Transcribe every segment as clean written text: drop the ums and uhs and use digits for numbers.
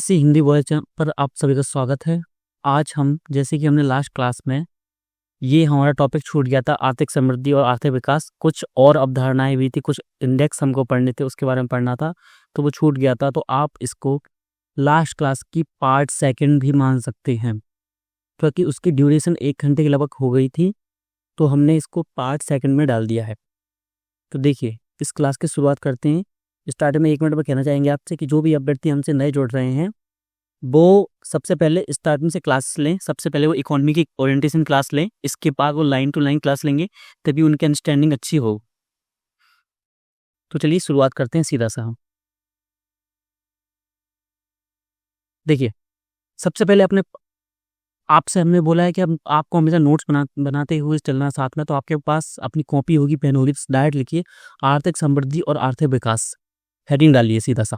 ऐसी Hindi voice channel पर आप सभी का स्वागत है। आज हम जैसे कि हमने लास्ट क्लास में ये हमारा टॉपिक छूट गया था, आर्थिक समृद्धि और आर्थिक विकास। कुछ और अवधारणाएं भी थी, कुछ इंडेक्स हमको पढ़ने थे, उसके बारे में पढ़ना था, तो वो छूट गया था। तो आप इसको लास्ट क्लास की पार्ट सेकंड भी मान सकते हैं, क्योंकि उसकी ड्यूरेशन 1 घंटे के लगभग हो गई थी, तो हमने इसको पार्ट सेकंड में डाल दिया है। तो देखिए, इस क्लास की शुरुआत करते हैं। स्टार्टिंग में 1 मिनट में कहना चाहेंगे आपसे कि जो भी अभ्यर्थी हमसे नए जुड़ रहे हैं वो सबसे पहले स्टार्टिंग से क्लास लें। सबसे पहले वो इकोनॉमी की ओरिएंटेशन क्लास लें, इसके बाद वो लाइन टू लाइन क्लास लेंगे, तभी उनकी अंडरस्टैंडिंग अच्छी हो। तो चलिए शुरुआत करते हैं सीधा सा हम। देखिए, सबसे पहले आपसे हमने बोला है कि अब आपको हमेशा नोट्स बनाते हुए चलना साथ में, तो आपके पास अपनी कॉपी होगी, पेन होगी, डायरेक्ट लिखिए आर्थिक समृद्धि और आर्थिक विकास, हेडिंग डालिए सीधा सा।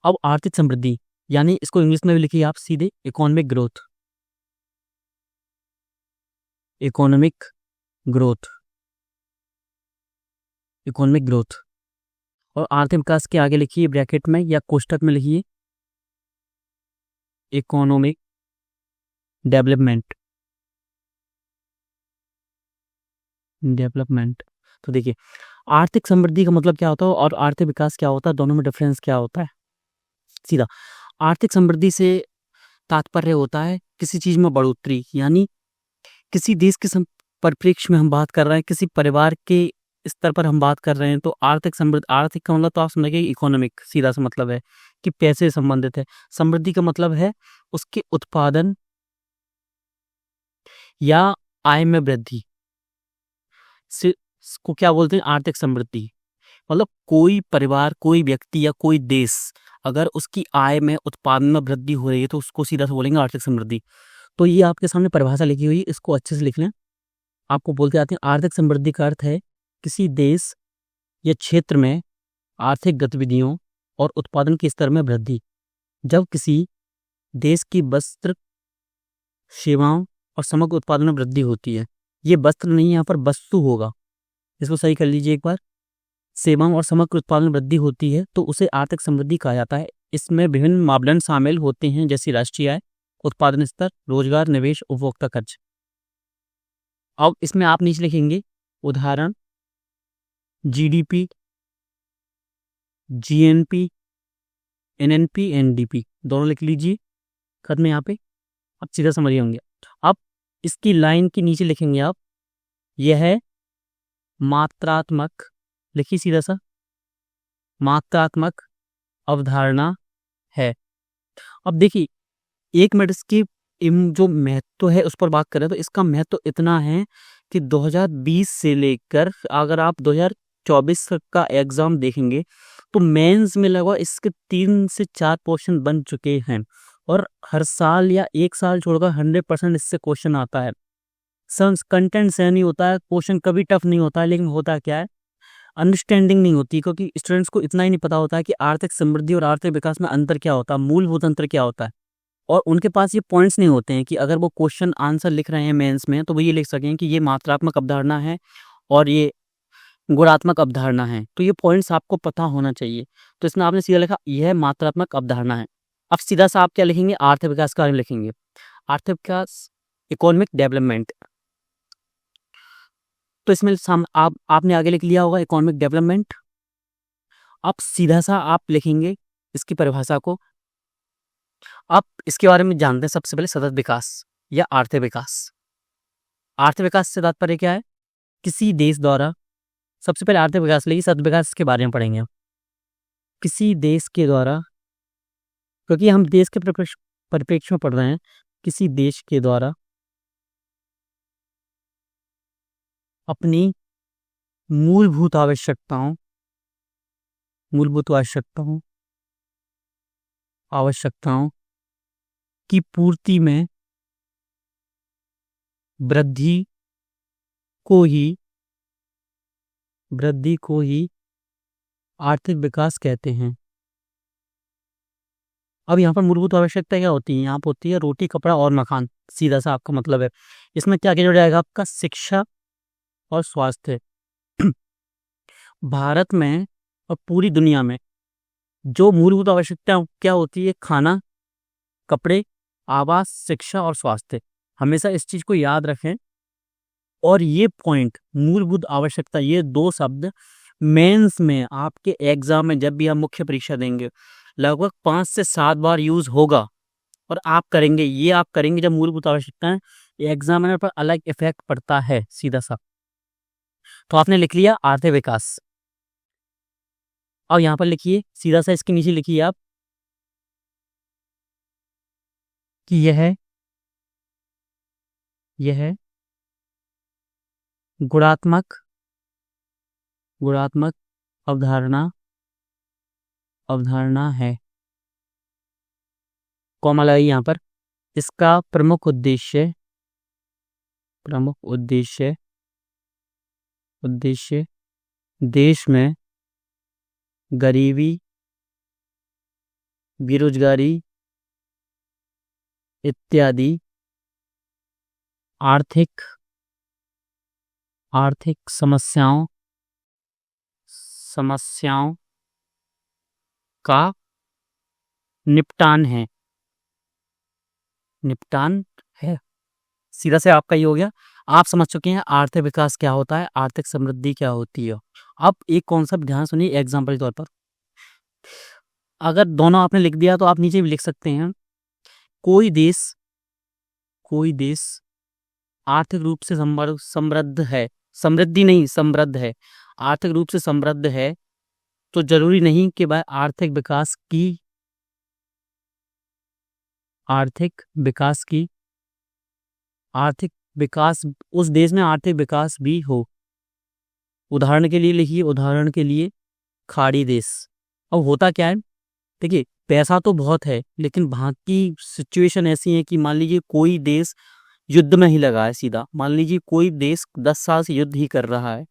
अब आर्थिक समृद्धि यानी इसको इंग्लिश में भी लिखिए आप सीधे, economic growth. Economic growth, economic growth. और आर्थिक विकास के आगे लिखिए ब्रैकेट में या कोष्टक में लिखिए इकोनॉमिक डेवलपमेंट। डेवलपमेंट। तो देखिए, आर्थिक समृद्धि का मतलब क्या होता है और आर्थिक विकास क्या होता है, दोनों में डिफरेंस क्या होता है। सीधा आर्थिक समृद्धि से तात्पर्य होता है किसी चीज में बढ़ोतरी, यानी किसी देश के परिप्रेक्ष्य में हम बात कर रहे हैं, किसी परिवार के स्तर पर हम बात कर रहे हैं, तो आर्थिक समृद्धि, आर्थिक का मतलब तो आप समझिए इकोनॉमिक, सीधा सा मतलब है कि पैसे से संबंधित है। समृद्धि का मतलब है उसके उत्पादन या आय में वृद्धि से को क्या बोलते हैं, आर्थिक समृद्धि। मतलब कोई परिवार, कोई व्यक्ति या कोई देश अगर उसकी आय में, उत्पादन में वृद्धि हो रही है तो उसको सीधा से बोलेंगे आर्थिक समृद्धि। तो ये आपके सामने परिभाषा लिखी हुई है, इसको अच्छे से लिख लें। आपको बोलते आते हैं आर्थिक समृद्धि का अर्थ है किसी देश या क्षेत्र में आर्थिक गतिविधियों और उत्पादन के स्तर में वृद्धि। जब किसी देश की वस्त्र, सेवाओं और समग्र उत्पादन में वृद्धि होती है। ये वस्त्र नहीं, यहाँ पर वस्तु होगा, इसको सही कर लीजिए एक बार। सेवाओं और समग्र उत्पादन में वृद्धि होती है तो उसे आर्थिक समृद्धि कहा जाता है। इसमें विभिन्न मापदंड शामिल होते हैं, जैसे राष्ट्रीय आय, उत्पादन स्तर, रोजगार, निवेश, उपभोक्ता खर्च। अब इसमें आप नीचे लिखेंगे उदाहरण जीडीपी, जीएनपी, एनएनपी, एनडीपी, दोनों लिख लीजिए खत में यहाँ पे, आप सीधा समझिए होंगे। अब इसकी लाइन के नीचे लिखेंगे आप, यह है मात्रात्मक, लिखिए सीधा सा, मात्रात्मक अवधारणा है। अब देखिए, 1 मिनट इसकी जो महत्व है उस पर बात करें तो इसका महत्व इतना है कि 2020 से लेकर अगर आप 2024 का एग्जाम देखेंगे तो मेंस में लगभग इसके 3 से 4 क्वेश्चन बन चुके हैं, और हर साल या 1 साल छोड़कर 100% इससे क्वेश्चन आता है। कंटेंट से नहीं होता है, क्वेश्चन कभी टफ नहीं होता है, लेकिन होता क्या है, अंडरस्टैंडिंग नहीं होती, क्योंकि स्टूडेंट्स को इतना ही नहीं पता होता है कि आर्थिक समृद्धि और आर्थिक विकास में अंतर क्या होता है, मूलभूत अंतर क्या होता है। और उनके पास ये पॉइंट्स नहीं होते हैं कि अगर वो क्वेश्चन आंसर लिख रहे हैं मेंस में तो वो ये लिख सकें कि ये मात्रात्मक अवधारणा है और ये गुणात्मक अवधारणा है। तो ये पॉइंट्स आपको पता होना चाहिए। तो इसमें आपने सीधा लिखा यह मात्रात्मक अवधारणा है। अब सीधा सा आप क्या लिखेंगे, आर्थिक विकास के बारे में लिखेंगे, आर्थिक विकास, इकोनॉमिक डेवलपमेंट। तो इसमें आपने आगे लिख लिया होगा इकोनॉमिक डेवलपमेंट। अब सीधा सा आप लिखेंगे इसकी परिभाषा को। आप इसके बारे में जानते हैं सबसे पहले सतत विकास या आर्थिक विकास। आर्थिक विकास से तात्पर्य क्या है, किसी देश द्वारा, सबसे पहले आर्थिक विकास लेगी, सतत विकास के बारे में पढ़ेंगे। किसी देश के द्वारा, क्योंकि हम देश के परिप्रेक्ष्य में पढ़ रहे हैं, किसी देश के द्वारा अपनी मूलभूत आवश्यकताओं की पूर्ति में वृद्धि को ही आर्थिक विकास कहते हैं। अब यहाँ पर मूलभूत आवश्यकता क्या होती है, यहाँ पर होती है रोटी, कपड़ा और मकान, सीधा सा आपका मतलब है। इसमें क्या जुड़ जाएगा, आपका शिक्षा और स्वास्थ्य। भारत में और पूरी दुनिया में जो मूलभूत आवश्यकताएं क्या होती है? खाना, कपड़े, आवास, शिक्षा और स्वास्थ्य। हमेशा इस चीज को याद रखें। और ये पॉइंट मूलभूत आवश्यकता, ये 2 शब्द मेंस में आपके एग्जाम में जब भी आप मुख्य परीक्षा देंगे लगभग 5 से 7 बार यूज होगा। और आप करेंगे, ये आप करेंगे जब मूलभूत आवश्यकताएं, एग्जामिनर पर अलग इफेक्ट पड़ता है सीधा सा। तो आपने लिख लिया आर्थिक विकास। अब यहाँ पर लिखिए, सीधा सा इसके नीचे लिखिए आप कि यह गुणात्मक अवधारणा है। कॉमा लगाइए यहाँ पर। इसका प्रमुख उद्देश्य देश में गरीबी, बेरोजगारी इत्यादि आर्थिक समस्याओं का निपटान है। सीधा से आपका ये हो गया। आप समझ चुके हैं आर्थिक विकास क्या होता है, आर्थिक समृद्धि क्या होती है। अब एक कॉन्सेप्ट ध्यान सुनिए एग्जाम्पल के तौर पर। अगर दोनों आपने लिख दिया तो आप नीचे भी लिख सकते हैं। कोई देश आर्थिक रूप से समृद्ध है, समृद्धि नहीं समृद्ध है, आर्थिक रूप से समृद्ध है, तो जरूरी नहीं कि वह आर्थिक विकास उस देश में आर्थिक विकास भी हो। उदाहरण के लिए लिखिए, उदाहरण के लिए खाड़ी देश। अब होता क्या है, देखिए पैसा तो बहुत है लेकिन वहाँ की सिचुएशन ऐसी है कि मान लीजिए कोई देश युद्ध में ही लगा है। सीधा मान लीजिए कोई देश 10 साल से युद्ध ही कर रहा है,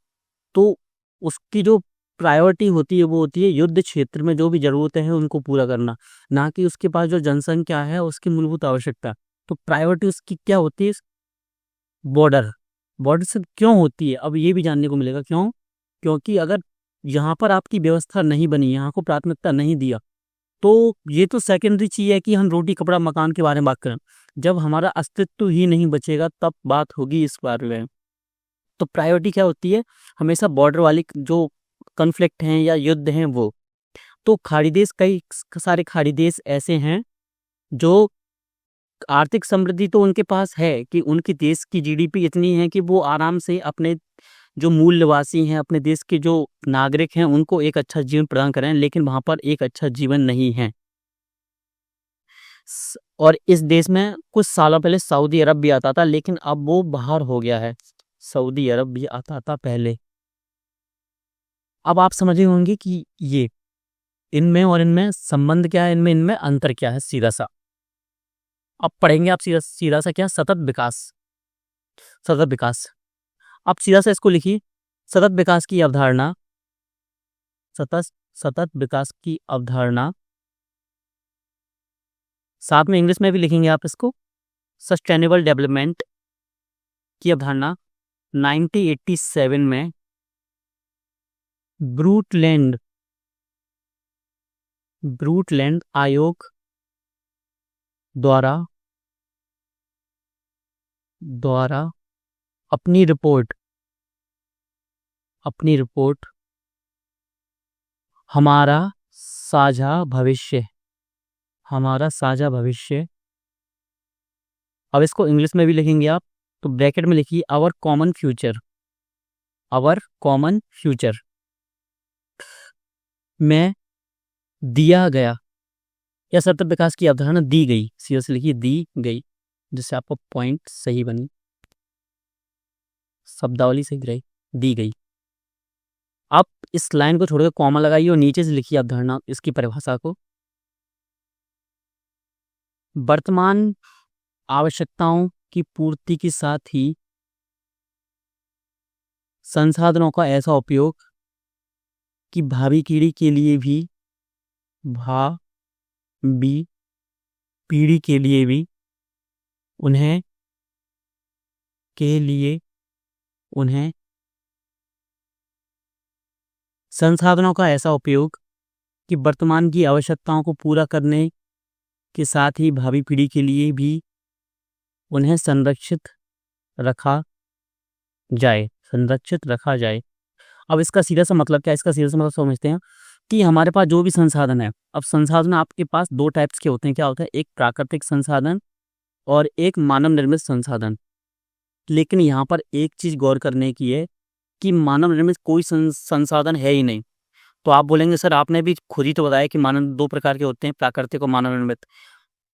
तो उसकी जो प्रायोरिटी होती है वो होती है युद्ध क्षेत्र में जो भी जरूरतें हैं उनको पूरा करना, ना कि उसके पास जो जनसंख्या है उसकी मूलभूत आवश्यकता। तो प्रायोरिटी उसकी क्या होती है? बॉर्डर से क्यों होती है, अब ये भी जानने को मिलेगा क्यों। क्योंकि अगर यहाँ पर आपकी व्यवस्था नहीं बनी, यहाँ को प्राथमिकता नहीं दिया, तो ये तो सेकेंडरी चीज है कि हम रोटी कपड़ा मकान के बारे में बात करें। जब हमारा अस्तित्व ही नहीं बचेगा तब बात होगी इस बारे में। तो प्रायोरिटी क्या होती है? हमेशा बॉर्डर वाली जो कॉन्फ्लिक्ट हैं या युद्ध हैं वो। तो खाड़ी देश, कई सारे खाड़ी देश ऐसे हैं जो आर्थिक समृद्धि तो उनके पास है कि उनके देश की जीडीपी इतनी है कि वो आराम से अपने जो मूल निवासी हैं, अपने देश के जो नागरिक हैं, उनको एक अच्छा जीवन प्रदान करें, लेकिन वहां पर एक अच्छा जीवन नहीं है। और इस देश में कुछ सालों पहले सऊदी अरब भी आता था, लेकिन अब वो बाहर हो गया है। सऊदी अरब भी आता था पहले। अब आप समझे होंगे कि ये इनमें और इनमें संबंध क्या है, इनमें अंतर क्या है। सीधा सा अब पढ़ेंगे आप सीधा सा क्या, सतत विकास। अब सीधा सा इसको लिखिए, सतत विकास की अवधारणा, सतत विकास की अवधारणा। साथ में इंग्लिश में भी लिखेंगे आप इसको, सस्टेनेबल डेवलपमेंट की अवधारणा 1987 में ब्रूटलैंड आयोग द्वारा अपनी रिपोर्ट हमारा साझा भविष्य। अब इसको इंग्लिश में भी लिखेंगे आप, तो ब्रैकेट में लिखिए आवर कॉमन फ्यूचर में दिया गया, या सतत विकास की अवधारणा दी गई। सीधा से लिखिए दी गई, जिससे आपको पॉइंट सही बनी, शब्दावली सही रही, दी गई। आप इस लाइन को छोड़कर कॉमा लगाइए और नीचे से लिखिए अवधारणा, इसकी परिभाषा को। वर्तमान आवश्यकताओं की पूर्ति के साथ ही संसाधनों का ऐसा उपयोग कि भावी पीढ़ी के लिए भी उन्हें संसाधनों का ऐसा उपयोग कि वर्तमान की आवश्यकताओं को पूरा करने के साथ ही भावी पीढ़ी के लिए भी उन्हें संरक्षित रखा जाए। अब इसका सीधा सा मतलब क्या है? इसका सीधा सा मतलब समझते हैं कि हमारे पास जो भी संसाधन है, अब संसाधन आपके पास दो टाइप्स के होते हैं। क्या होता है? एक प्राकृतिक संसाधन और एक मानव निर्मित संसाधन। लेकिन यहाँ पर एक चीज गौर करने की है कि मानव निर्मित कोई संसाधन है ही नहीं। तो आप बोलेंगे सर आपने भी खुद ही तो बताया कि मानव दो प्रकार के होते हैं, प्राकृतिक और मानव निर्मित।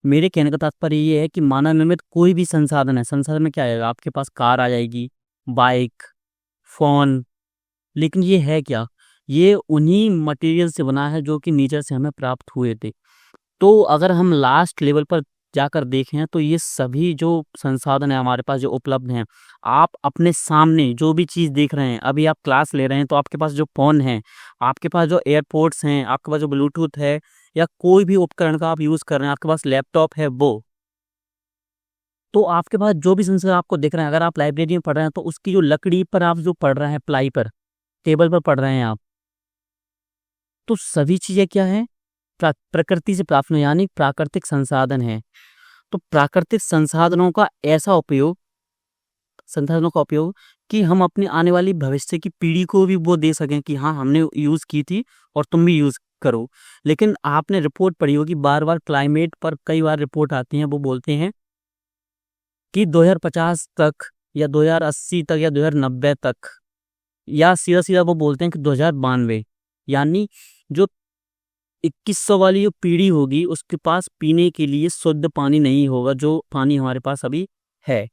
मेरे कहने का तात्पर्य ये है कि मानव निर्मित कोई भी संसाधन है, संसाधन में क्या आएगा? आपके पास कार आ जाएगी, बाइक, फोन, लेकिन ये है क्या? ये उन्हीं मटेरियल से बना है जो कि नेचर से हमें प्राप्त हुए थे। तो अगर हम लास्ट लेवल पर जाकर देखें तो ये सभी जो संसाधन है हमारे पास जो उपलब्ध हैं, आप अपने सामने जो भी चीज़ देख रहे हैं, अभी आप क्लास ले रहे हैं तो आपके पास जो फ़ोन है, आपके पास जो एयरपोर्ट्स हैं, आपके पास जो ब्लूटूथ है या कोई भी उपकरण का आप यूज़ कर रहे हैं, आपके पास लैपटॉप है, वो तो आपके पास जो भी संसाधन आपको दिख रहे हैं, अगर आप लाइब्रेरी में पढ़ रहे हैं तो उसकी जो लकड़ी पर आप जो पढ़ रहे हैं, प्लाई पर, टेबल पर पढ़ रहे हैं आप, तो सभी चीज़ें क्या हैं? प्रकृति से प्राप्त हुई, यानी प्राकृतिक संसाधन है। तो प्राकृतिक संसाधनों का उपयोग कि हम अपनी आने वाली भविष्य की पीढ़ी को भी वो दे सकें कि हाँ हमने यूज़ की थी और तुम भी यूज़ करो। लेकिन आपने रिपोर्ट पढ़ी होगी, बार बार क्लाइमेट पर कई बार रिपोर्ट आती हैं, वो बोलते हैं कि 2050 तक या 2080 तक या 2090 तक, या सीधा सीधा वो बोलते हैं कि 2092, यानी जो 2100 वाली जो पीढ़ी होगी उसके पास पीने के लिए शुद्ध पानी नहीं होगा, जो पानी हमारे पास अभी है।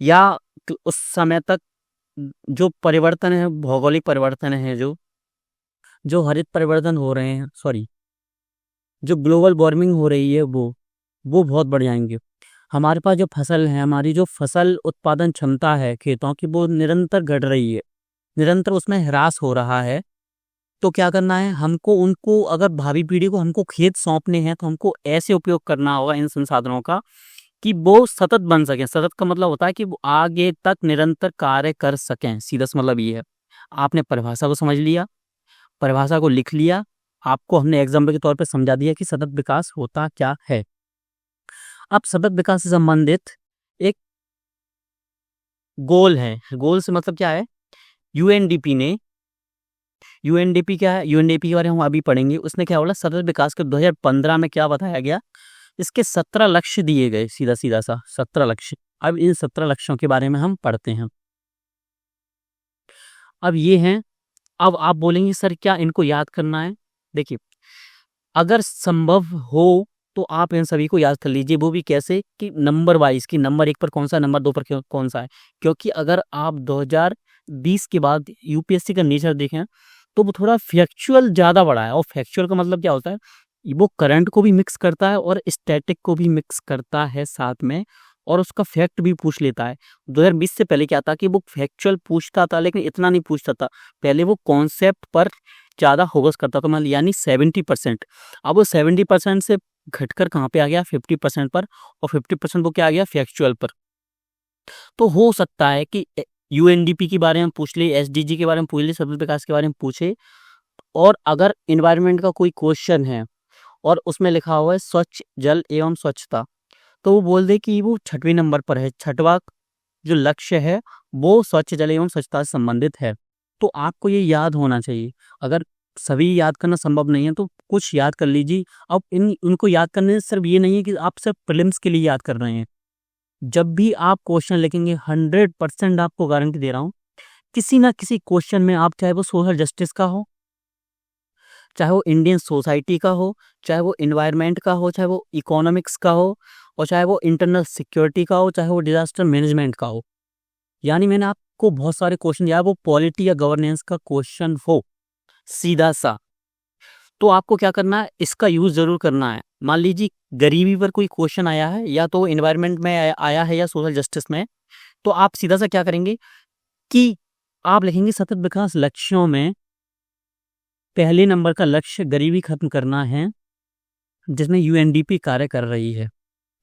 या उस समय तक जो परिवर्तन है, भौगोलिक परिवर्तन है, जो हरित परिवर्तन हो रहे हैं, जो ग्लोबल वार्मिंग हो रही है, वो बहुत बढ़ जाएंगे। हमारे पास जो फसल है, हमारी जो फसल उत्पादन क्षमता है खेतों की, वो निरंतर घट रही है, निरंतर उसमें ह्रास हो रहा है। तो क्या करना है हमको? उनको, अगर भावी पीढ़ी को हमको खेत सौंपने हैं तो हमको ऐसे उपयोग करना होगा इन संसाधनों का कि वो सतत बन सकें। सतत का मतलब होता है कि वो आगे तक निरंतर कार्य कर सकें, सीधा सा मतलब ये है। आपने परिभाषा को समझ लिया, परिभाषा को लिख लिया, आपको हमने एग्जाम्पल के तौर पर समझा दिया कि सतत विकास होता क्या है। अब सतत विकास से संबंधित एक गोल है। गोल से मतलब क्या है? यूएनडीपी क्या है? यूएनडीपी के बारे में हम अभी पढ़ेंगे। उसने क्या बोला? सतत विकास के 2015 में क्या बताया गया? इसके 17 लक्ष्य दिए गए, सीधा सा 17 लक्ष्य। अब इन 17 लक्ष्यों के बारे में हम पढ़ते हैं। अब ये हैं, अब आप बोलेंगे सर क्या इनको याद करना है? देखिए, अगर संभव हो तो आप इन सभी को याद कर लीजिए। वो भी कैसे? कि नंबर वाइज, कि नंबर 1 पर कौन सा, नंबर 2 पर कौन सा है। क्योंकि अगर आप 2020 के बाद यूपीएससी का नेचर देखें तो वो थोड़ा फैक्चुअल ज़्यादा बड़ा है। और फैक्चुअल का मतलब क्या होता है? वो करंट को भी मिक्स करता है और स्टैटिक को भी मिक्स करता है साथ में, और उसका फैक्ट भी पूछ लेता है। 2020 से पहले क्या था कि वो फैक्चुअल पूछता था, लेकिन इतना नहीं पूछता था। पहले वो कॉन्सेप्ट पर ज़्यादा फोकस करता था, मतलब यानी 70%। अब वो 70% से घटकर कहाँ पे आ गया? 50% पर। और 50% वो क्या आ गया? फैक्चुअल पर। तो हो सकता है कि यूएनडीपी के बारे में पूछ ले, एसडीजी के बारे में पूछ ले, सतत विकास के बारे में पूछे। और अगर इन्वायरमेंट का कोई क्वेश्चन है और उसमें लिखा हुआ है स्वच्छ जल एवं स्वच्छता, तो वो बोल दे कि वो 6वें नंबर पर है। 6वां जो लक्ष्य है वो स्वच्छ जल एवं स्वच्छता से संबंधित है। तो आपको ये याद होना चाहिए। अगर सभी याद करना संभव नहीं है तो कुछ याद कर लीजिए। अब उनको याद करने से सिर्फ ये नहीं है कि आप सिर्फ प्रीलिम्स के लिए याद कर रहे हैं। जब भी आप क्वेश्चन लिखेंगे, 100% आपको गारंटी दे रहा हूँ, किसी ना किसी क्वेश्चन में आप, चाहे वो सोशल जस्टिस का हो, चाहे वो इंडियन सोसाइटी का हो, चाहे वो इन्वायरमेंट का हो, चाहे वो इकोनॉमिक्स का हो, और चाहे वो इंटरनल सिक्योरिटी का हो, चाहे वो डिजास्टर मैनेजमेंट का हो, यानी मैंने आपको बहुत सारे क्वेश्चन दिया, वो पॉलिटी या गवर्नेंस का क्वेश्चन हो सीधा सा, तो आपको क्या करना है? इसका यूज जरूर करना है। मान लीजिए गरीबी पर कोई क्वेश्चन आया है, या तो इन्वायरमेंट में आया है या सोशल जस्टिस में, तो आप सीधा सा क्या करेंगे कि आप लिखेंगे सतत विकास लक्ष्यों में पहले नंबर का लक्ष्य गरीबी खत्म करना है, जिसमें यूएनडीपी कार्य कर रही है।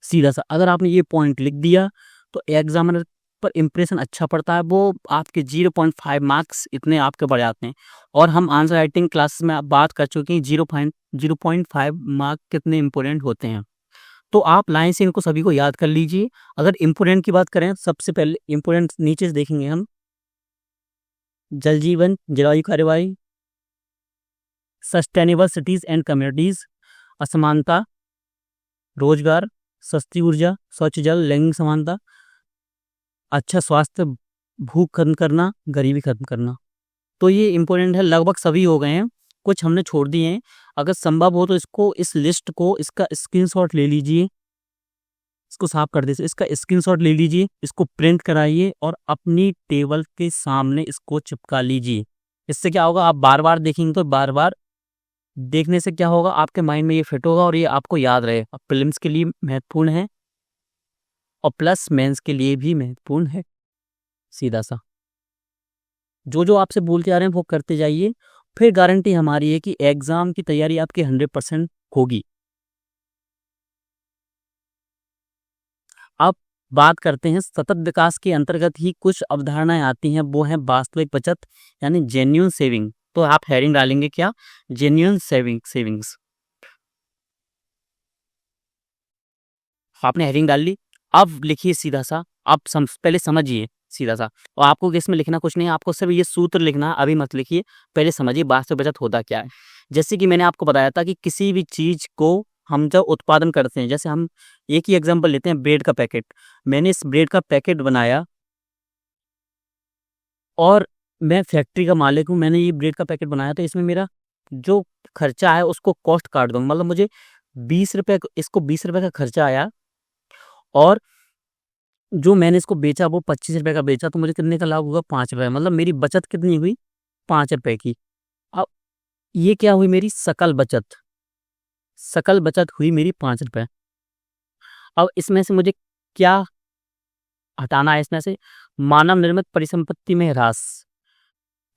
सीधा सा अगर आपने ये पॉइंट लिख दिया तो एग्जामिनर पर इम्प्रेशन अच्छा पड़ता है, वो आपके 0.5 मार्क्स इतने आपके बढ़ जाते हैं। और हम आंसर राइटिंग क्लासेस में बात कर चुके हैं 0.5 मार्क कितने इंपॉर्टेंट होते हैं। तो आप लाइन से इनको सभी को याद कर लीजिए। अगर इम्पोर्टेंट की बात करें, सबसे पहले इम्पोर्टेंट नीचे से देखेंगे हम, जल जीवन, जलवायु कार्यवाही, सस्टेनेबल सिटीज एंड कम्युनिटीज, असमानता, रोजगार, सस्ती ऊर्जा, स्वच्छ जल, लैंगिक समानता, अच्छा स्वास्थ्य, भूख खत्म करना, गरीबी खत्म करना। तो ये इम्पोर्टेंट है, लगभग सभी हो गए हैं, कुछ हमने छोड़ दिए हैं। अगर संभव हो तो इसको, इस लिस्ट को, इसका स्क्रीनशॉट ले लीजिए, इसको साफ कर दीजिए, इसका स्क्रीनशॉट ले लीजिए, इसको प्रिंट कराइए और अपनी टेबल के सामने इसको चिपका लीजिए। इससे क्या होगा, आप बार बार देखेंगे तो बार बार देखने से क्या होगा, आपके माइंड में ये फिट होगा और ये आपको याद रहे। अब प्रीलिम्स के लिए महत्वपूर्ण है और प्लस मेंस के लिए भी महत्वपूर्ण है। सीधा सा जो जो आपसे बोलते आ रहे हैं वो करते जाइए, फिर गारंटी हमारी है कि एग्जाम की तैयारी आपकी 100% होगी। अब बात करते हैं सतत विकास के अंतर्गत ही कुछ अवधारणाएं आती हैं, वो है वास्तविक बचत यानी जेन्युइन सेविंग। तो आप हेडिंग डालेंगे क्या, जेन्युइन सेविंग्स। आपने हेडिंग डाल ली, अब लिखिए सीधा सा, आप पहले समझिए सीधा सा। और आपको इसमें लिखना कुछ नहीं है, आपको सिर्फ ये सूत्र लिखना है, अभी मत लिखिए, पहले समझिए वास्तविक बचत होता क्या है। जैसे कि मैंने आपको बताया था कि किसी भी चीज को हम जब उत्पादन करते हैं, जैसे हम एक ही एग्जांपल लेते हैं, ब्रेड का पैकेट। मैंने इस ब्रेड का पैकेट बनाया और मैं फैक्ट्री का मालिक हूँ, मैंने ये ब्रेड का पैकेट बनाया, तो इसमें मेरा जो खर्चा है उसको कॉस्ट काट दूंगा, मतलब मुझे 20 रुपये, इसको 20 रुपये का खर्चा आया और जो मैंने इसको बेचा वो 25 रुपये का बेचा, तो मुझे कितने का लाभ हुआ, 5 रुपये। मतलब मेरी बचत कितनी हुई, 5 रुपये की। अब ये क्या हुई, मेरी सकल बचत हुई मेरी 5 रुपये। अब इसमें से मुझे क्या हटाना है, इसमें से मानव निर्मित परिसंपत्ति में ह्रास।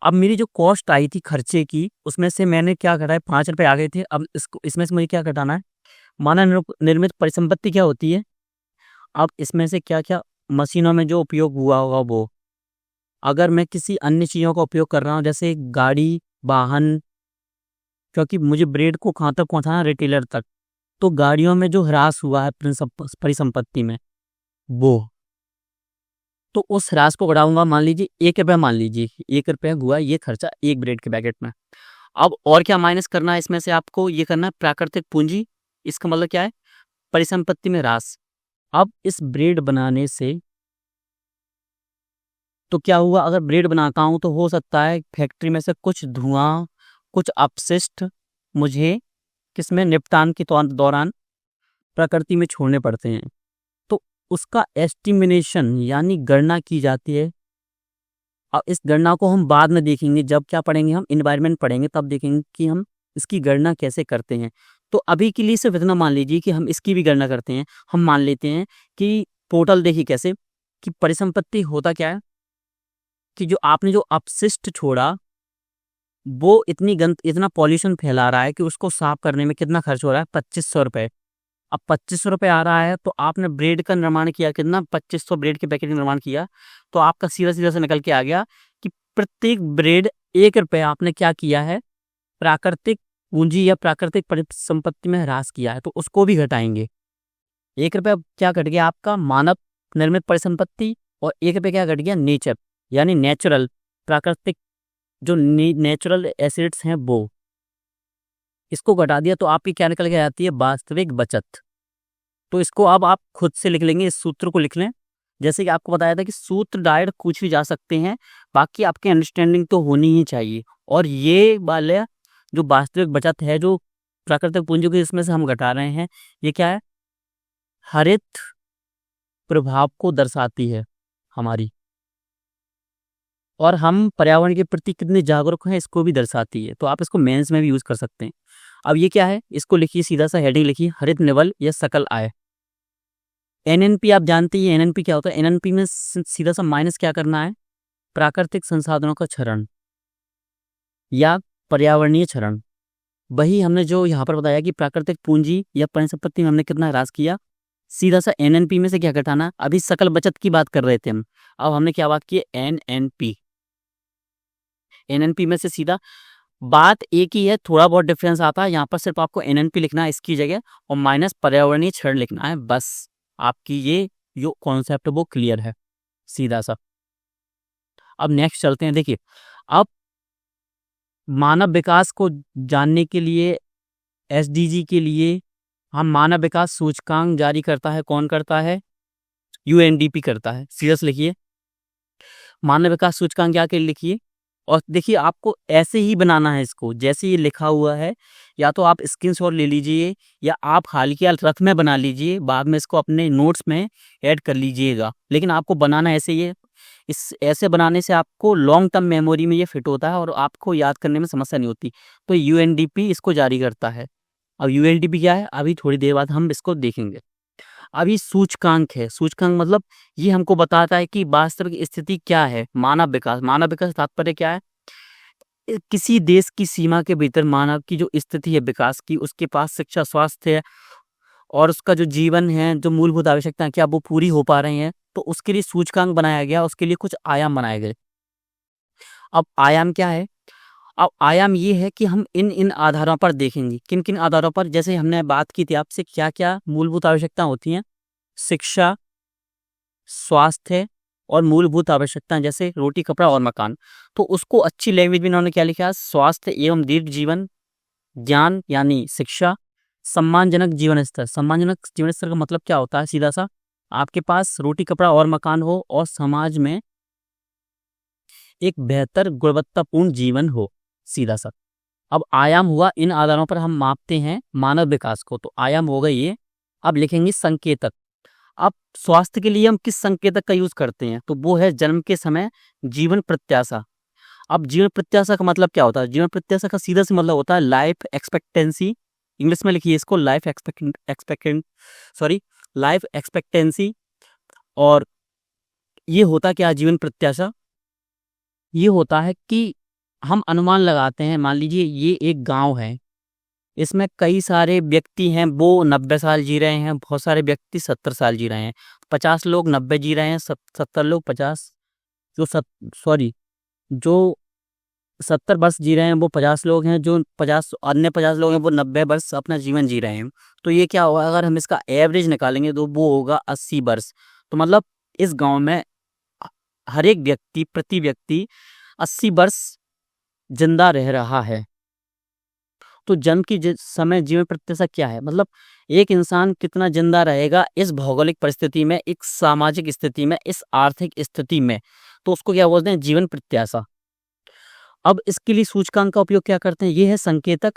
अब मेरी जो कॉस्ट आई थी खर्चे की, उसमें से मैंने क्या घटाया, 5 रुपये आ गए थे। अब इसको, इसमें से मुझे क्या घटाना है, मानव निर्मित परिसंपत्ति क्या होती है। अब इसमें से क्या क्या मशीनों में जो उपयोग हुआ होगा वो, अगर मैं किसी अन्य चीज़ों का उपयोग कर रहा हूँ, जैसे गाड़ी, वाहन, क्योंकि मुझे ब्रेड को कहाँ तक पहुँचाना है, रिटेलर तक, तो गाड़ियों में जो ह्रास हुआ है परिसंपत्ति में, वो, तो उस ह्रास को घटाऊंगा। मान लीजिए 1 रुपया, मान लीजिए 1 रुपया हुआ ये खर्चा एक ब्रेड के पैकेट में। अब और क्या माइनस करना है, इसमें से आपको ये करना है प्राकृतिक पूंजी। इसका मतलब क्या है, परिसंपत्ति में ह्रास। अब इस ब्रेड बनाने से तो क्या हुआ, अगर ब्रेड बनाता हूँ तो हो सकता है फैक्ट्री में से कुछ धुआं, कुछ अपशिष्ट मुझे किसमें, निपटान के दौरान प्रकृति में छोड़ने पड़ते हैं। तो उसका एस्टिमेशन यानी गणना की जाती है। अब इस गणना को हम बाद में देखेंगे, जब क्या पढ़ेंगे, हम इन्वायरमेंट पढ़ेंगे, तब देखेंगे कि हम इसकी गणना कैसे करते हैं। तो अभी के लिए सिर्फ इतना मान लीजिए कि हम इसकी भी गणना करते हैं। हम मान लेते हैं कि टोटल, देखिए कैसे, कि परिसंपत्ति होता क्या है, कि जो आपने जो अपशिष्ट छोड़ा वो इतना पॉल्यूशन फैला रहा है कि उसको साफ करने में कितना खर्च हो रहा है, 2500 रुपये। अब 2500 रुपये आ रहा है, तो आपने ब्रेड का निर्माण किया कितना, 2500 ब्रेड के पैकेट का निर्माण किया, तो आपका सीधा सीधा से निकल के आ गया कि प्रत्येक ब्रेड 1 रुपये आपने क्या किया है, प्राकृतिक पूंजी या प्राकृतिक परिसंपत्ति में ह्रास किया है। तो उसको भी घटाएंगे। 1 रुपया क्या घट गया आपका, मानव निर्मित परिसंपत्ति, और 1 रुपये क्या घट गया, नेचर यानी नेचुरल, प्राकृतिक जो नेचुरल एसिड्स हैं वो, इसको घटा दिया, तो आपकी क्या निकल के आती है, वास्तविक बचत। तो इसको अब आप खुद से लिख लेंगे, इस सूत्र को लिख लें। जैसे कि आपको बताया था कि सूत्र डायरेक्ट कुछ भी जा सकते हैं, बाकी आपकी अंडरस्टैंडिंग तो होनी ही चाहिए। और ये वाले जो वास्तविक बचत है, जो प्राकृतिक पूंजी को इसमें से हम घटा रहे हैं, ये क्या है, हरित प्रभाव को दर्शाती है हमारी, और हम पर्यावरण के प्रति कितने जागरूक हैं इसको भी दर्शाती है। तो आप इसको मेंस में भी यूज कर सकते हैं। अब ये क्या है, इसको लिखिए, सीधा सा हेडिंग लिखिए, हरित निवल या सकल आय। एनएनपी आप जानते हैं एनएनपी क्या होता है। एनएनपी में सीधा सा माइनस क्या करना है, प्राकृतिक संसाधनों का क्षरण या पर्यावरणीय क्षरण। वही हमने जो यहाँ पर बताया कि प्राकृतिक पूंजी या परिसंपत्ति में हमने कितना ह्रास किया, सीधा सा एनएनपी में से क्या घटाना। अभी सकल बचत की बात कर रहे थे हम, अब हमने क्या बात की है, एनएनपी। एनएनपी में से सीधा बात एक ही है, थोड़ा बहुत डिफरेंस आता है। यहाँ पर सिर्फ आपको एनएनपी लिखना है इसकी जगह, और माइनस पर्यावरणीय क्षरण लिखना है, बस आपकी ये जो कॉन्सेप्ट वो क्लियर है सीधा सा। अब नेक्स्ट चलते हैं। देखिए, अब मानव विकास को जानने के लिए, एसडीजी के लिए हम मानव विकास सूचकांक जारी करता है, कौन करता है, यूएनडीपी करता है। सीरियस लिखिए, मानव विकास सूचकांक क्या के लिखिए, और देखिए आपको ऐसे ही बनाना है इसको जैसे ये लिखा हुआ है, या तो आप स्क्रीनशॉट ले लीजिए या आप हाल रफ में बना लीजिए, बाद में इसको अपने नोट्स में ऐड कर लीजिएगा, लेकिन आपको बनाना ऐसे ही है। इस ऐसे बनाने से आपको लॉन्ग टर्म मेमोरी में ये फिट होता है और आपको याद करने में समस्या नहीं होती। तो यूएनडीपी इसको जारी करता है। अब यूएनडीपी क्या है, अभी थोड़ी देर बाद हम इसको देखेंगे। अभी सूचकांक है, सूचकांक मतलब ये हमको बताता है कि वास्तविक स्थिति क्या है मानव विकास। मानव विकास तात्पर्य क्या है, किसी देश की सीमा के भीतर मानव की जो स्थिति है विकास की, उसके पास शिक्षा, स्वास्थ्य है, और उसका जो जीवन है, जो मूलभूत आवश्यकताएं क्या वो पूरी हो पा रही हैं, तो उसके लिए सूचकांक बनाया गया, उसके लिए कुछ आयाम बनाए गए। अब आयाम क्या है, अब आयाम ये है कि हम इन इन आधारों पर देखेंगे, किन किन आधारों पर, जैसे हमने बात की थी आपसे, क्या क्या मूलभूत आवश्यकता होती हैं, शिक्षा, स्वास्थ्य और मूलभूत आवश्यकताएं जैसे रोटी, कपड़ा और मकान। तो उसको अच्छी लैंग्वेज में इन्होंने क्या लिखा है, स्वास्थ्य एवं दीर्घ जीवन, ज्ञान यानी शिक्षा, सम्मानजनक जीवन स्तर। सम्मानजनक जीवन स्तर का मतलब क्या होता है, सीधा सा आपके पास रोटी, कपड़ा और मकान हो और समाज में एक बेहतर गुणवत्तापूर्ण जीवन हो, सीधा सा। अब आयाम हुआ, इन आधारों पर हम मापते हैं मानव विकास को, तो आयाम हो गए ये। अब लिखेंगे संकेतक। अब स्वास्थ्य के लिए हम किस संकेतक का यूज करते हैं, तो वो है जन्म के समय जीवन प्रत्याशा। अब जीवन प्रत्याशा का मतलब क्या होता है, जीवन प्रत्याशा का सीधा से मतलब होता है लाइफ एक्सपेक्टेंसी। इंग्लिश में लिखिए इसको, लाइफ एक्सपेक्टेंसी। और ये होता क्या, जीवन प्रत्याशा ये होता है कि हम अनुमान लगाते हैं, मान लीजिए ये एक गांव है, इसमें कई सारे व्यक्ति हैं, वो 90 साल जी रहे हैं, बहुत सारे व्यक्ति 70 साल जी रहे हैं, 50 लोग 90 जी रहे हैं, 70 लोग 50, जो 70 वर्ष जी रहे हैं वो 50 लोग हैं, जो 50 अन्य 50 लोग हैं वो 90 वर्ष अपना जीवन जी रहे हैं। तो ये क्या होगा, अगर हम इसका एवरेज निकालेंगे तो वो होगा 80 वर्ष। तो मतलब इस गांव में हर एक व्यक्ति, प्रति व्यक्ति 80 वर्ष जिंदा रह रहा है। तो जन्म की समय जीवन प्रत्याशा क्या है, मतलब एक इंसान कितना जिंदा रहेगा इस भौगोलिक परिस्थिति में, एक सामाजिक स्थिति में, इस आर्थिक स्थिति में, तो उसको क्या बोलते हैं, जीवन प्रत्याशा। अब इसके लिए सूचकांक का उपयोग क्या करते हैं, ये है संकेतक।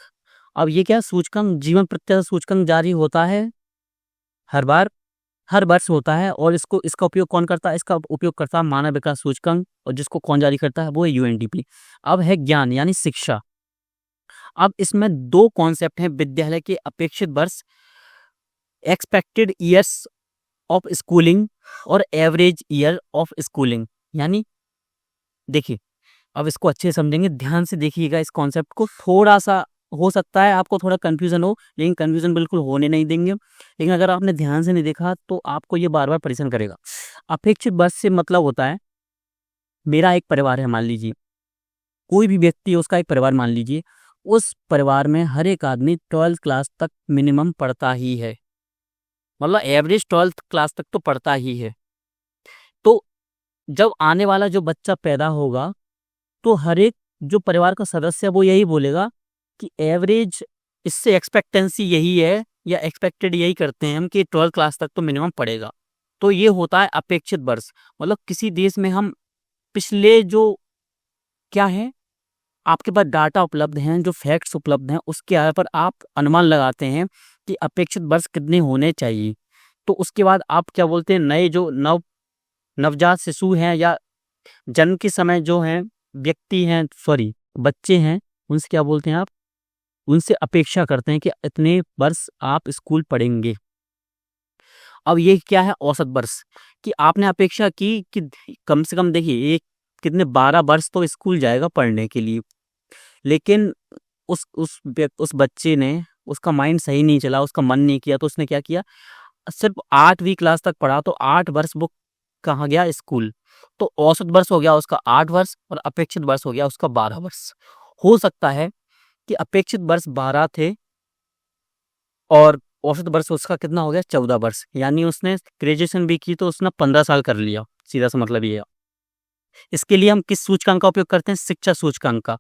अब ये क्या सूचकांक, जीवन प्रत्याशा सूचकांक जारी होता है हर वर्ष होता है, और इसका उपयोग कौन करता है, इसका उपयोग करता है मानव विकास सूचकांक, और जिसको कौन जारी करता है वो है यूएनडीपी। अब है ज्ञान यानी शिक्षा। अब इसमें दो कॉन्सेप्ट हैं, विद्यालय के अपेक्षित वर्ष, एक्सपेक्टेड ईयर्स ऑफ स्कूलिंग, और एवरेज ईयर ऑफ स्कूलिंग। यानी देखिए, अब इसको अच्छे से समझेंगे, ध्यान से देखिएगा इस कॉन्सेप्ट को। थोड़ा सा हो सकता है आपको थोड़ा कंफ्यूजन हो, लेकिन कंफ्यूजन बिल्कुल होने नहीं देंगे। लेकिन अगर आपने ध्यान से नहीं देखा तो आपको ये बार बार परेशान करेगा। अपेक्षित वर्ष से मतलब होता है, मेरा एक परिवार है, मान लीजिए कोई भी व्यक्ति है, उसका एक परिवार मान लीजिए, उस परिवार में हर एक आदमी 12th क्लास तक मिनिमम पढ़ता ही है, मतलब एवरेज 12th क्लास तक तो पढ़ता ही है। तो जब आने वाला जो बच्चा पैदा होगा, तो हर एक जो परिवार का सदस्य है वो यही बोलेगा कि एवरेज, इससे एक्सपेक्टेंसी यही है, या एक्सपेक्टेड यही करते हैं हम कि 12th क्लास तक तो मिनिमम पढ़ेगा। तो ये होता है अपेक्षित वर्ष। मतलब किसी देश में हम पिछले जो क्या है, आपके पास डाटा उपलब्ध हैं, जो फैक्ट्स उपलब्ध हैं, उसके आधार पर आप अनुमान लगाते हैं कि अपेक्षित वर्ष कितने होने चाहिए। तो उसके बाद आप क्या बोलते हैं, नए जो नवजात शिशु हैं या जन्म के समय जो हैं व्यक्ति हैं, बच्चे हैं, उनसे क्या बोलते हैं आप, उनसे अपेक्षा करते हैं कि इतने वर्ष आप स्कूल पढ़ेंगे। अब ये क्या है, औसत वर्ष, कि आपने अपेक्षा की कि कम से कम देखिए एक कितने 12 वर्ष तो स्कूल जाएगा पढ़ने के लिए, लेकिन उस बच्चे ने, उसका माइंड सही नहीं चला, उसका मन नहीं किया, तो उसने क्या किया, सिर्फ 8वीं क्लास तक पढ़ा तो 8 वर्ष वो कहाँ गया, स्कूल। तो औसत वर्ष हो गया उसका 8 वर्ष और अपेक्षित वर्ष हो गया उसका 12 वर्ष। हो सकता है कि अपेक्षित वर्ष 12 थे और औसत वर्ष उसका कितना हो गया, 14 वर्ष। यानी उसने ग्रेजुएशन भी की तो उसने 15 साल कर लिया, सीधा सा मतलब ये है। इसके लिए हम किस सूचकांक का उपयोग करते हैं, शिक्षा सूचकांक का।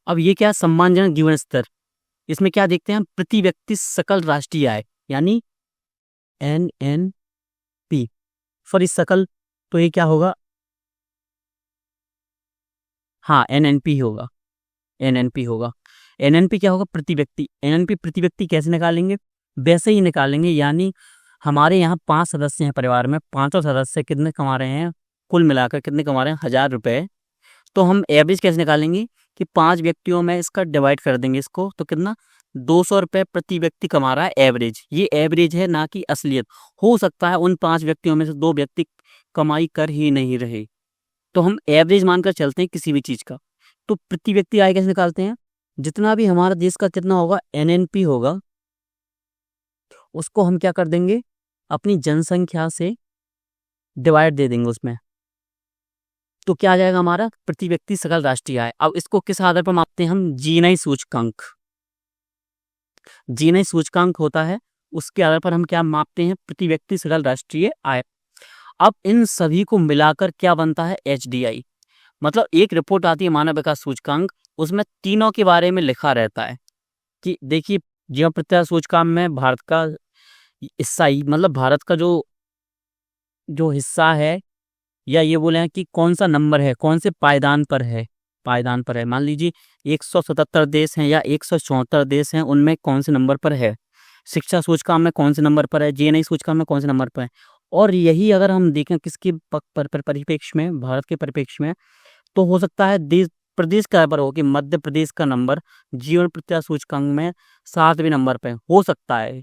अब ये क्या, सम्मानजनक जीवन स्तर। इसमें क्या देखते हैं हम, प्रति व्यक्ति सकल राष्ट्रीय आय, यानी NNP। सॉरी सकल, तो ये क्या होगा, हाँ NNP होगा, NNP होगा। NNP क्या होगा, प्रति व्यक्ति। NNP प्रति व्यक्ति कैसे निकालेंगे, वैसे ही निकालेंगे। यानी हमारे यहाँ 5 सदस्य हैं परिवार में, पांचों सदस्य कितने कमा रहे हैं, कुल मिलाकर कितने कमा रहे हैं, 1000 रुपये। तो हम एवरेज कैसे निकालेंगे कि 5 व्यक्तियों में इसका डिवाइड कर देंगे इसको, तो कितना, 200 रुपये प्रति व्यक्ति कमा रहा है एवरेज। ये एवरेज है, ना कि असलियत। हो सकता है उन 5 व्यक्तियों में से 2 व्यक्ति कमाई कर ही नहीं रहे, तो हम एवरेज मानकर चलते हैं किसी भी चीज़ का। तो प्रति व्यक्ति आय कैसे निकालते हैं, जितना भी हमारा देश का कितना होगा, NNP होगा, उसको हम क्या कर देंगे, अपनी जनसंख्या से डिवाइड दे देंगे उसमें। तो क्या आ जाएगा हमारा, प्रति व्यक्ति सकल राष्ट्रीय आय। अब इसको किस आधार पर मापते हैं हम, जीएनआई सूचकांक। जीएनआई सूचकांक होता है, उसके आधार पर हम क्या मापते हैं, प्रति व्यक्ति सकल राष्ट्रीय आय। अब इन सभी को मिलाकर क्या बनता है, HDI। मतलब एक रिपोर्ट आती है मानव विकास सूचकांक, उसमें तीनों के बारे में लिखा रहता है कि देखिए जीवन प्रत्याशा सूचकांक में भारत का हिस्सा ही, मतलब भारत का जो जो हिस्सा है, या ये बोले हैं कि कौन सा नंबर है, कौन से पायदान पर है, पायदान पर है। मान लीजिए 177 देश हैं या 174 देश हैं, उनमें कौन से नंबर पर है, शिक्षा सूचकांक में कौन से नंबर पर है, जीएनआई सूचकांक में कौन से नंबर पर है। और यही अगर हम देखें किसके परिप्रेक्ष्य में, भारत के परिप्रेक्ष्य में, तो हो सकता है देश प्रदेश का पर हो कि मध्य प्रदेश का नंबर जीवन प्रत्याशा सूचकांक में 7वें नंबर पे हो सकता है।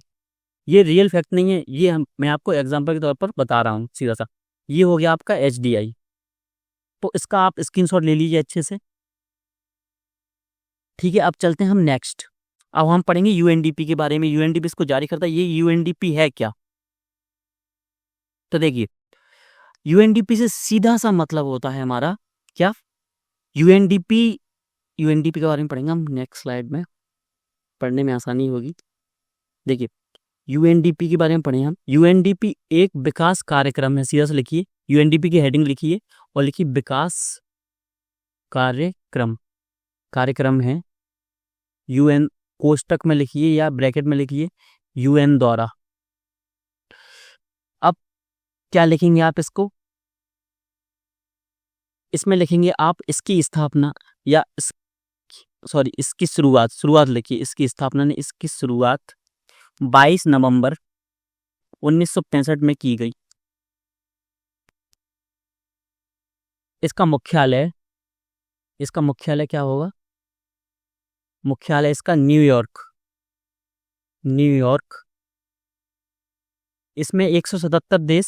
ये रियल फैक्ट नहीं है, ये मैं आपको एग्जांपल के तौर पर बता रहा हूँ सीधा सा। ये हो गया आपका HDI। तो इसका आप स्क्रीनशॉट ले लीजिए अच्छे से, ठीक है। अब चलते हैं हम नेक्स्ट। अब हम पढ़ेंगे UNDP के बारे में। UNDP इसको जारी करता है। ये UNDP है क्या, तो देखिए UNDP से सीधा सा मतलब होता है हमारा क्या, UNDP के बारे में पढ़ेंगे हम नेक्स्ट स्लाइड में, पढ़ने में आसानी होगी। देखिए UNDP के बारे में पढ़े हम। UNDP एक विकास कार्यक्रम है, सीधा से लिखिए, UNDP की हेडिंग लिखिए और लिखिए विकास कार्यक्रम। कार्यक्रम है, UN कोष्टक में लिखिए या ब्रैकेट में लिखिए, UN द्वारा। अब क्या लिखेंगे आप इसको, इसमें लिखेंगे आप इसकी स्थापना या इसकी शुरुआत लिखिए। इसकी स्थापना ने, इसकी शुरुआत 22 नवंबर 1965 में की गई। इसका मुख्यालय क्या होगा, मुख्यालय इसका न्यूयॉर्क। इसमें 177 देश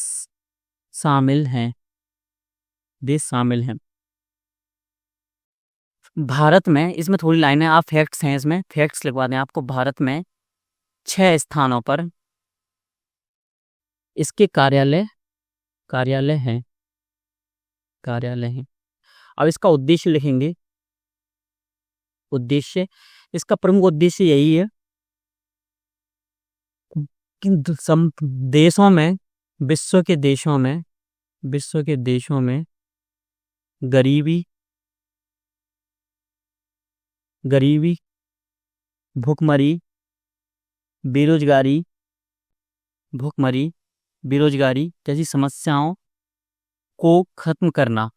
शामिल हैं, भारत में। इसमें थोड़ी लाइनें, आप फैक्ट्स हैं, इसमें फैक्ट्स लिखवा दें आपको। भारत में 6 स्थानों पर इसके कार्यालय हैं। अब इसका उद्देश्य लिखेंगे। उद्देश्य, इसका प्रमुख उद्देश्य यही है कि देशों में, विश्व के देशों में गरीबी, भुखमरी, बेरोजगारी जैसी समस्याओं को खत्म करना।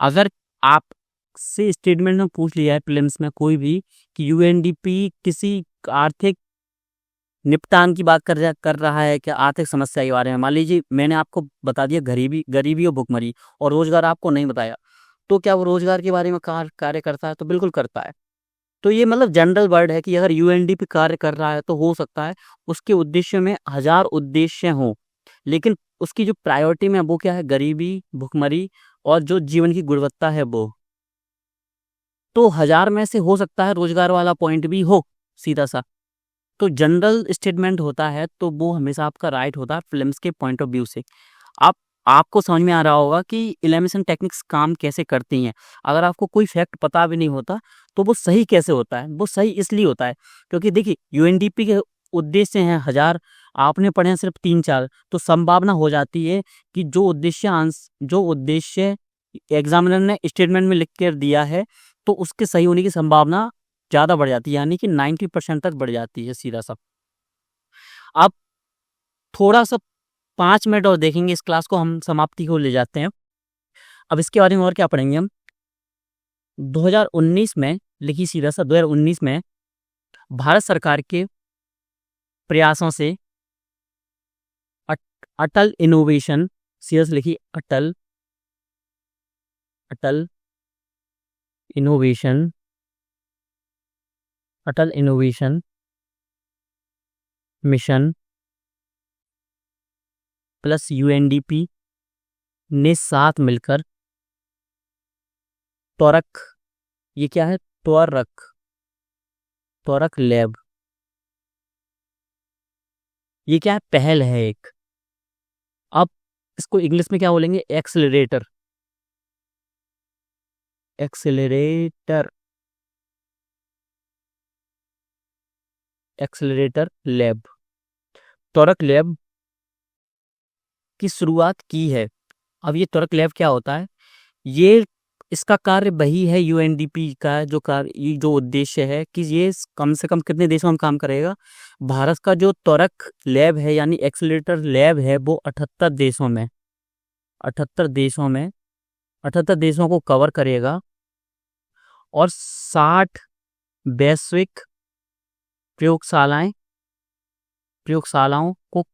अगर आप से स्टेटमेंट में पूछ लिया है प्रीलिम्स में कोई भी कि UNDP किसी आर्थिक निपटान की बात कर रहा है क्या, आर्थिक समस्या के बारे में, मान लीजिए मैंने आपको बता दिया गरीबी और भुखमरी, और रोजगार आपको नहीं बताया, तो क्या वो रोजगार के बारे में कार्य करता है, तो बिल्कुल करता है। तो ये मतलब जनरल वर्ड है कि अगर UNDP कार्य कर रहा है तो हो सकता है उसके उद्देश्य में 1000 उद्देश्य हों, लेकिन उसकी जो प्रायोरिटी में वो क्या है, गरीबी, भुखमरी और जो जीवन की गुणवत्ता है वो। तो 1000 में से हो सकता है रोजगार वाला पॉइंट भी हो, सीधा सा। तो जनरल स्टेटमेंट होता है तो वो हमेशा आपका राइट होता है फिल्म्स के पॉइंट ऑफ व्यू से। आपको समझ में आ रहा होगा कि एलिमिनेशन टेक्निक्स काम कैसे करती हैं। अगर आपको कोई फैक्ट पता भी नहीं होता तो वो सही कैसे होता है, वो सही इसलिए होता है क्योंकि देखिए यूएनडीपी के उद्देश्य हैं हजार, आपने पढ़े हैं सिर्फ 3-4, तो संभावना हो जाती है कि जो उद्देश्य एग्जामिनर ने स्टेटमेंट में लिख कर दिया है तो उसके सही होने की संभावना ज़्यादा बढ़ जाती है, यानी कि 90% तक बढ़ जाती है सीधा सा। अब थोड़ा सा 5 मिनट और देखेंगे, इस क्लास को हम समाप्ति को ले जाते हैं। अब इसके बारे में और क्या पढ़ेंगे हम। 2019 में लिखी सीधा सा 2019 में भारत सरकार के प्रयासों से अटल इनोवेशन, सीधा से लिखी अटल इनोवेशन मिशन प्लस यूएनडीपी ने साथ मिलकर त्वरक, ये क्या है, त्वरक लैब, ये क्या है, पहल है एक। अब इसको इंग्लिश में क्या बोलेंगे, एक्सेलरेटर लैब, त्वरक लैब की शुरुआत की है। अब ये त्वरक लैब क्या होता है, ये इसका कार्य वही है यूएनडीपी का जो कार्य, ये जो उद्देश्य है कि ये कम से कम कितने देशों में काम करेगा। भारत का जो त्वरक लैब है यानी एक्सेलरेटर लैब है वो 78 देशों को कवर करेगा और 60 वैश्विक प्रयोगशालाओं को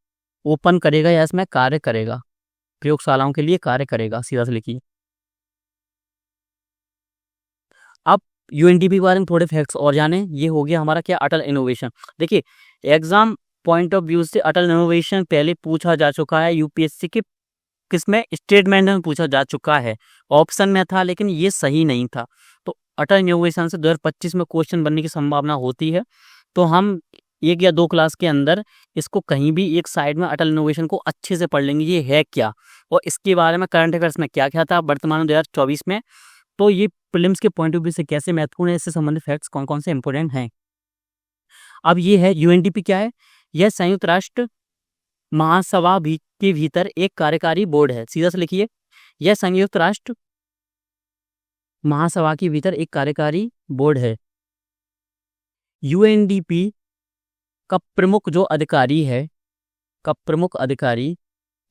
ओपन करेगा या इसमें कार्य करेगा, प्रयोगशालाओं के लिए कार्य करेगा, सीधा से लिखिए। अब यूएनडीपी के बारे में थोड़े फैक्ट्स और जाने, ये हो गया हमारा क्या, अटल इनोवेशन। देखिए एग्जाम पॉइंट ऑफ व्यू से अटल इनोवेशन पहले पूछा जा चुका है यूपीएससी के, किसमें, स्टेटमेंट में पूछा जा चुका है, ऑप्शन में था लेकिन ये सही नहीं था। तो अटल इनोवेशन से 2025 में क्वेश्चन बनने की संभावना होती है। तो हम 1 या 2 क्लास के अंदर इसको कहीं भी एक साइड में अटल इनोवेशन को अच्छे से पढ़ लेंगे, ये है क्या और इसके बारे में करंट अफेयर्स में क्या क्या था वर्तमान 2024 में, तो ये प्रीलिम्स के पॉइंट ऑफ व्यू से कैसे महत्वपूर्ण है, इससे संबंधित फैक्ट्स कौन कौन से इंपॉर्टेंट हैं। अब ये है यूएनडीपी क्या है, यह संयुक्त राष्ट्र महासभा के भीतर एक कार्यकारी बोर्ड है, सीधा से लिखिए, यह संयुक्त राष्ट्र महासभा के भीतर एक कार्यकारी बोर्ड है। यूएनडीपी का प्रमुख जो अधिकारी है,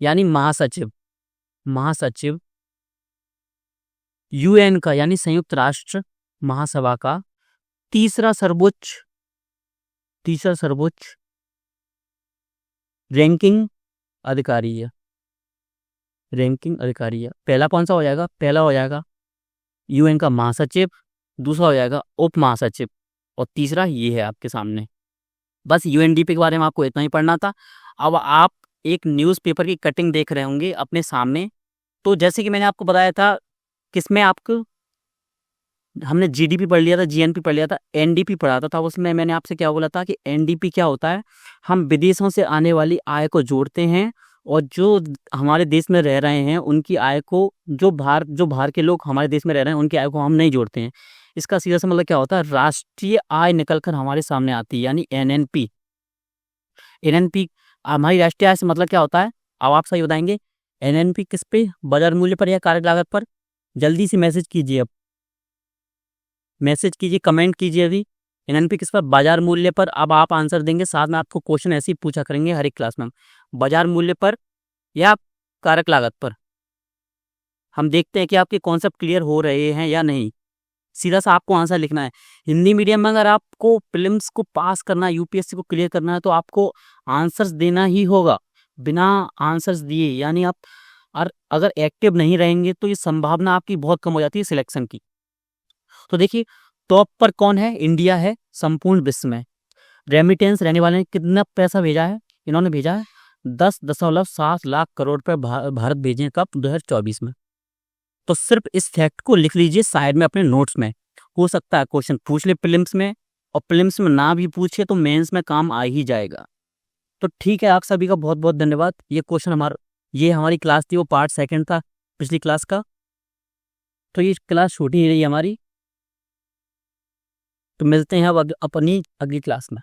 यानी महासचिव यूएन का यानी संयुक्त राष्ट्र महासभा का तीसरा सर्वोच्च रैंकिंग अधिकारी है। पहला कौन सा हो जाएगा, पहला हो जाएगा यूएन का महासचिव, दूसरा हो जाएगा उप महासचिव और तीसरा ये है आपके सामने। बस यूएनडीपी के बारे में आपको इतना ही पढ़ना था। अब आप एक न्यूज़पेपर की कटिंग देख रहे होंगे अपने सामने। तो जैसे कि मैंने आपको बताया था किसमें, आपको हमने जीडीपी पढ़ लिया था, जीएनपी पढ़ लिया था, एनडीपी पढ़ा था, उसमें मैंने आपसे क्या बोला था कि एनडीपी क्या होता है, हम विदेशों से आने वाली आय को जोड़ते हैं और जो हमारे देश में रह रहे हैं उनकी आय को, जो बाहर के लोग हमारे देश में रह रहे हैं उनकी आय को हम नहीं जोड़ते हैं। इसका सीधा सा मतलब क्या होता है, राष्ट्रीय आय निकल कर हमारे सामने आती है, यानी एनएनपी हमारी राष्ट्रीय आय से मतलब क्या होता है, अब आप सही बताएंगे। एनएनपी किस पे, बाजार मूल्य पर या कार्य लागत पर, जल्दी से मैसेज कीजिए, अब मैसेज कीजिए, कमेंट कीजिए अभी। एनएनपी किस पर, बाजार मूल्य पर। अब आप आंसर देंगे, साथ में आपको क्वेश्चन ऐसे ही पूछा करेंगे हर एक क्लास में, बाजार मूल्य पर या कारक लागत पर। हम देखते हैं कि आपके कॉन्सेप्ट क्लियर हो रहे हैं या नहीं। सीधा सा आपको आंसर लिखना है। हिंदी मीडियम में अगर आपको प्रीलिम्स को पास करना है, यूपीएससी को क्लियर करना है, तो आपको आंसर्स देना ही होगा। बिना आंसर्स दिए यानी आप अगर एक्टिव नहीं रहेंगे तो ये संभावना आपकी बहुत कम हो जाती है सिलेक्शन की। तो देखिए टॉप पर कौन है, इंडिया है संपूर्ण विश्व में। रेमिटेंस रहने वाले ने कितना पैसा भेजा है, इन्होंने भेजा है 10.7 लाख करोड़ रुपए भारत भेजे कब, 2024 में। तो सिर्फ इस फैक्ट को लिख लीजिए साइड में अपने नोट्स में, हो सकता है क्वेश्चन पूछ ले प्रीलिम्स में और प्रीलिम्स में ना भी पूछे तो मेंस में काम आ ही जाएगा। तो ठीक है, आप सभी का बहुत बहुत धन्यवाद। ये हमारी क्लास थी, वो पार्ट सेकंड था पिछली क्लास का। तो ये क्लास छोटी ही रही हमारी, तो मिलते हैं अब अपनी अगली क्लास में।